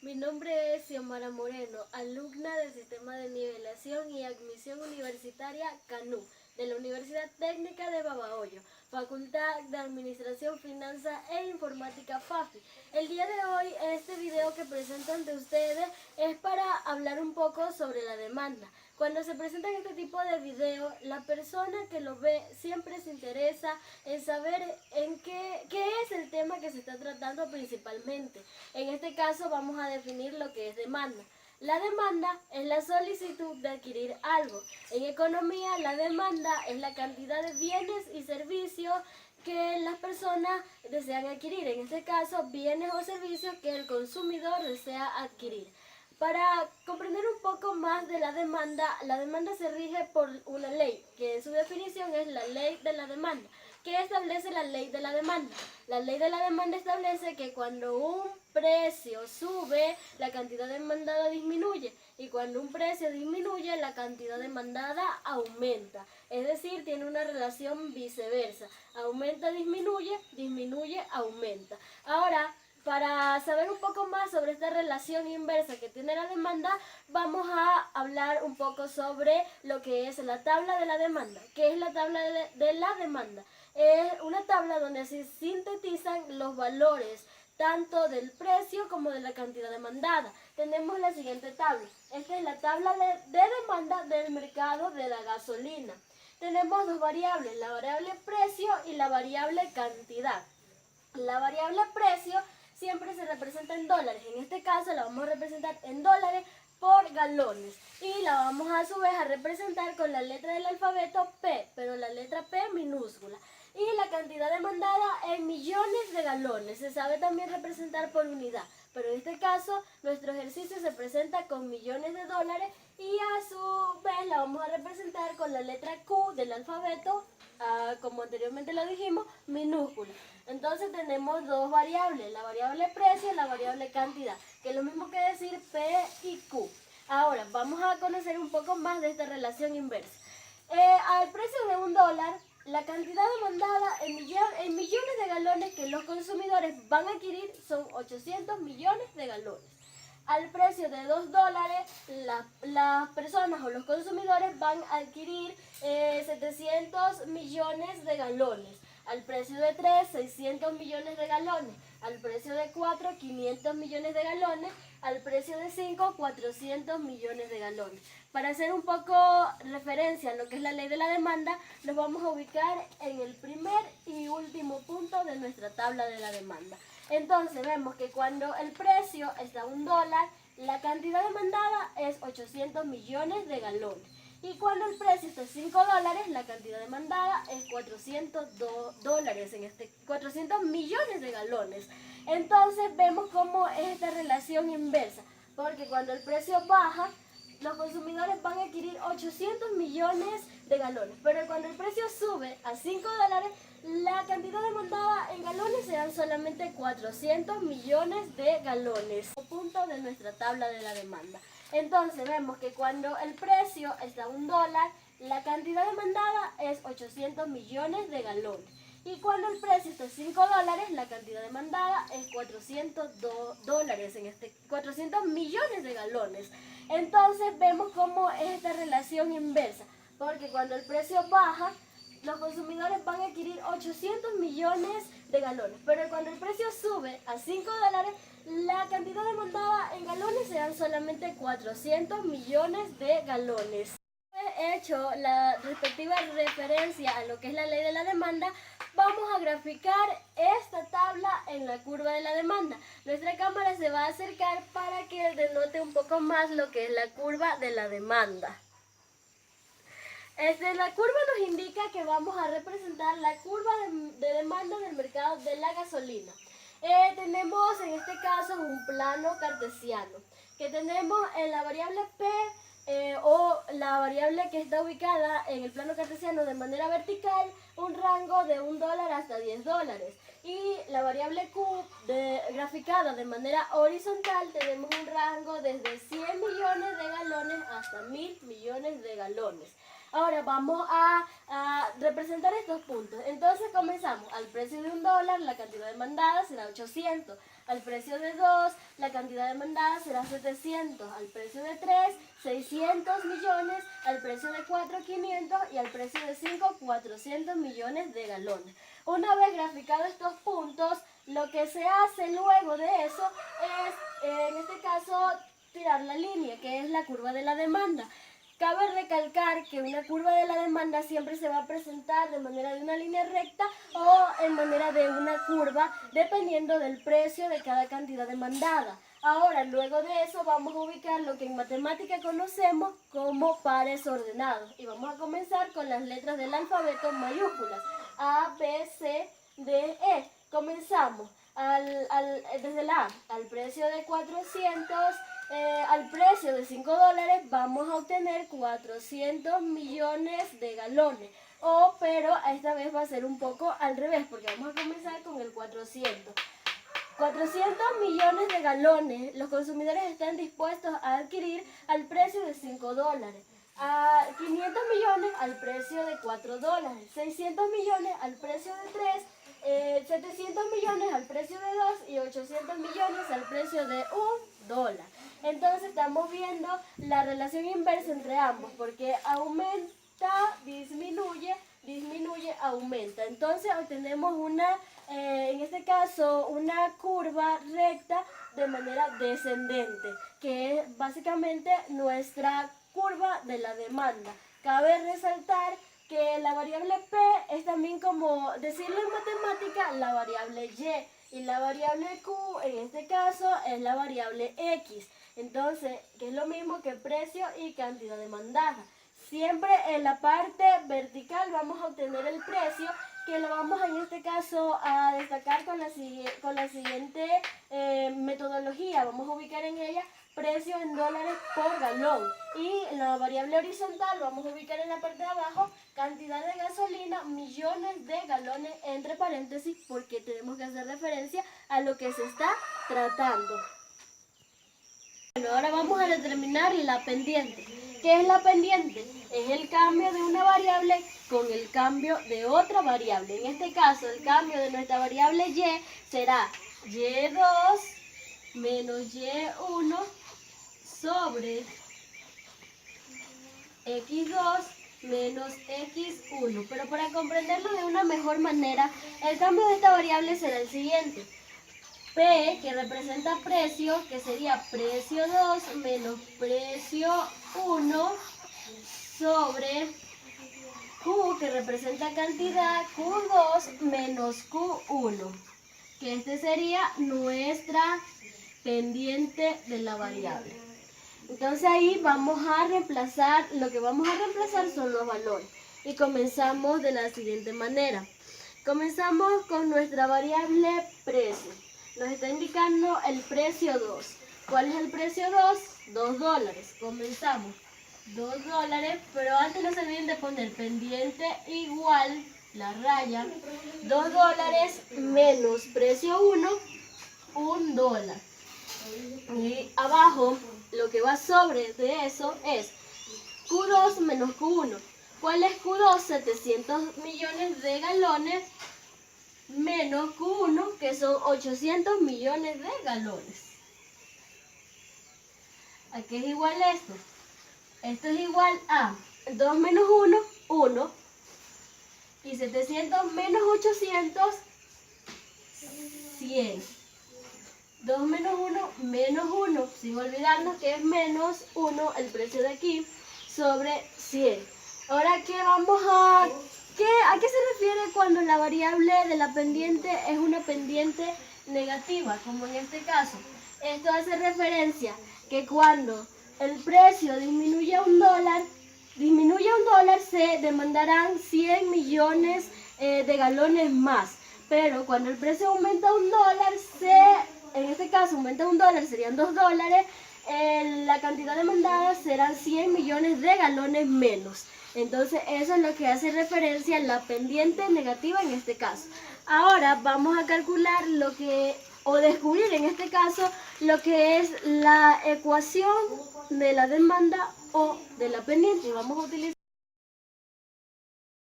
Mi nombre es Xiomara Moreno, alumna del Sistema de Nivelación y Admisión Universitaria CANU, de la Universidad Técnica de Babahoyo, Facultad de Administración, Finanzas e Informática FAFI. El día de hoy, este video que presento ante ustedes es para hablar un poco sobre la demanda. Cuando se presentan este tipo de videos, la persona que lo ve siempre se interesa en saber qué es el tema que se está tratando principalmente. En este caso vamos a definir lo que es demanda. La demanda es la solicitud de adquirir algo. En economía, la demanda es la cantidad de bienes y servicios que las personas desean adquirir. En este caso, bienes o servicios que el consumidor desea adquirir. Para comprender un poco más de la demanda se rige por una ley, que en su definición es la ley de la demanda. ¿Qué establece la ley de la demanda? La ley de la demanda establece que cuando un precio sube, la cantidad demandada disminuye, y cuando un precio disminuye, la cantidad demandada aumenta. Es decir, tiene una relación viceversa. Aumenta, disminuye, disminuye, aumenta. Ahora, para saber un poco más sobre esta relación inversa que tiene la demanda, vamos a hablar un poco sobre lo que es la tabla de la demanda. ¿Qué es la tabla de la demanda? Es una tabla donde se sintetizan los valores tanto del precio como de la cantidad demandada. Tenemos la siguiente tabla. Esta es la tabla de demanda del mercado de la gasolina. Tenemos dos variables, la variable precio y la variable cantidad. La variable precio siempre se representa en dólares. En este caso la vamos a representar en dólares por galones. Y la vamos a su vez a representar con la letra del alfabeto P, pero la letra P minúscula. Y la cantidad demandada en millones de galones. Se sabe también representar por unidad, pero en este caso nuestro ejercicio se presenta con millones de dólares y a su vez la vamos a representar con la letra Q del alfabeto, como anteriormente lo dijimos, minúscula. Entonces tenemos dos variables, la variable precio y la variable cantidad, que es lo mismo que decir P y Q. Ahora vamos a conocer un poco más de esta relación inversa. Al precio de $1, la cantidad demandada en millones de galones que los consumidores van a adquirir son 800 millones de galones. Al precio de $2, las personas o los consumidores van a adquirir 700 millones de galones. Al precio de 3, 600 millones de galones. Al precio de 4, 500 millones de galones. Al precio de 5, 400 millones de galones. Para hacer un poco referencia a lo que es la ley de la demanda, nos vamos a ubicar en el primer y último punto de nuestra tabla de la demanda. Entonces vemos que cuando el precio está a $1, la cantidad demandada es 800 millones de galones. Y cuando el precio está a $5, la cantidad demandada es 400 millones de galones. Entonces vemos cómo es esta relación inversa, porque cuando el precio baja, los consumidores van a adquirir 800 millones de galones, pero cuando el precio sube a $5, la cantidad demandada en galones serán solamente 400 millones de galones. Punto de nuestra tabla de la demanda. Entonces vemos que cuando el precio está a $1, la cantidad demandada es 800 millones de galones. Y cuando el precio está a $5, la cantidad demandada es 400 millones de galones. Entonces vemos cómo es esta relación inversa, porque cuando el precio baja, los consumidores van a adquirir 800 millones de galones, pero cuando el precio sube a $5, la cantidad demandada en galones serán solamente 400 millones de galones. He hecho la respectiva referencia a lo que es la ley de la demanda. Vamos a graficar esta tabla en la curva de la demanda. Nuestra cámara se va a acercar para que denote un poco más lo que es la curva de la demanda. La curva nos indica que vamos a representar la curva de demanda del mercado de la gasolina. Tenemos en este caso un plano cartesiano, que tenemos en la variable P o la variable que está ubicada en el plano cartesiano de manera vertical, un rango de $1 hasta $10. Y la variable Q graficada de manera horizontal tenemos un rango desde 100 millones de galones hasta 1000 millones de galones. Ahora vamos a representar estos puntos. Entonces comenzamos. Al precio de $1, la cantidad demandada será 800. Al precio de 2, la cantidad demandada será 700. Al precio de 3, 600 millones. Al precio de 4, 500. Y al precio de 5, 400 millones de galones. Una vez graficados estos puntos, lo que se hace luego de eso es, en este caso, tirar la línea, que es la curva de la demanda. Cabe recalcar que una curva de la demanda siempre se va a presentar de manera de una línea recta o en manera de una curva, dependiendo del precio de cada cantidad demandada. Ahora, luego de eso, vamos a ubicar lo que en matemática conocemos como pares ordenados. Y vamos a comenzar con las letras del alfabeto mayúsculas. A, B, C, D, E. Comenzamos desde la A, al precio de 400, al precio de $5 vamos a obtener 400 millones de galones. Pero esta vez va a ser un poco al revés, porque vamos a comenzar con el 400. 400 millones de galones los consumidores están dispuestos a adquirir al precio de $5. A 500 millones al precio de $4, 600 millones al precio de 3, 700 millones al precio de 2 y 800 millones al precio de $1. Entonces estamos viendo la relación inversa entre ambos, porque aumenta, disminuye, disminuye, aumenta. Entonces obtenemos en este caso, una curva recta de manera descendente, que es básicamente nuestra curva de la demanda. Cabe resaltar que la variable P es también, como decirlo en matemática, la variable Y, y la variable Q en este caso es la variable X. Entonces, que es lo mismo que precio y cantidad demandada. Siempre en la parte vertical vamos a obtener el precio, que lo vamos en este caso a destacar con la siguiente metodología. Vamos a ubicar en ella precio en dólares por galón. Y la variable horizontal vamos a ubicar en la parte de abajo cantidad de gasolina, millones de galones, entre paréntesis, porque tenemos que hacer referencia a lo que se está tratando. Bueno, ahora vamos a determinar la pendiente. ¿Qué es la pendiente? Es el cambio de una variable con el cambio de otra variable. En este caso, el cambio de nuestra variable Y será Y2 menos Y1 sobre X2 menos X1. Pero para comprenderlo de una mejor manera, el cambio de esta variable será el siguiente. P, que representa precio, que sería precio 2 menos precio 1 sobre Q, que representa cantidad, Q2 menos Q1, que este sería nuestra pendiente de la variable. Entonces ahí vamos a reemplazar, lo que vamos a reemplazar son los valores. Y comenzamos de la siguiente manera. Comenzamos con nuestra variable precio. Nos está indicando el precio 2. ¿Cuál es el precio 2? $2. Comenzamos. $2, pero antes no se olviden de poner pendiente igual, la raya, $2 menos precio 1, $1. Y abajo, lo que va sobre de eso es Q2 menos Q1. ¿Cuál es Q2? 700 millones de galones menos Q1, que son 800 millones de galones. ¿A qué es igual esto? Esto es igual a 2 menos 1, 1. Y 700 menos 800, 100. 2 menos 1, menos 1. Sin olvidarnos que es menos 1 el precio de aquí sobre 100. Ahora, ¿a qué se refiere cuando la variable de la pendiente es una pendiente negativa, como en este caso? Esto hace referencia que cuando el precio disminuye a $1, se demandarán 100 millones de galones más. Pero cuando el precio aumenta a $1, en este caso aumenta a $1, serían $2, la cantidad demandada serán 100 millones de galones menos. Entonces eso es lo que hace referencia a la pendiente negativa en este caso. Ahora vamos a calcular descubrir en este caso lo que es la ecuación de la demanda o de la pendiente. Vamos a utilizar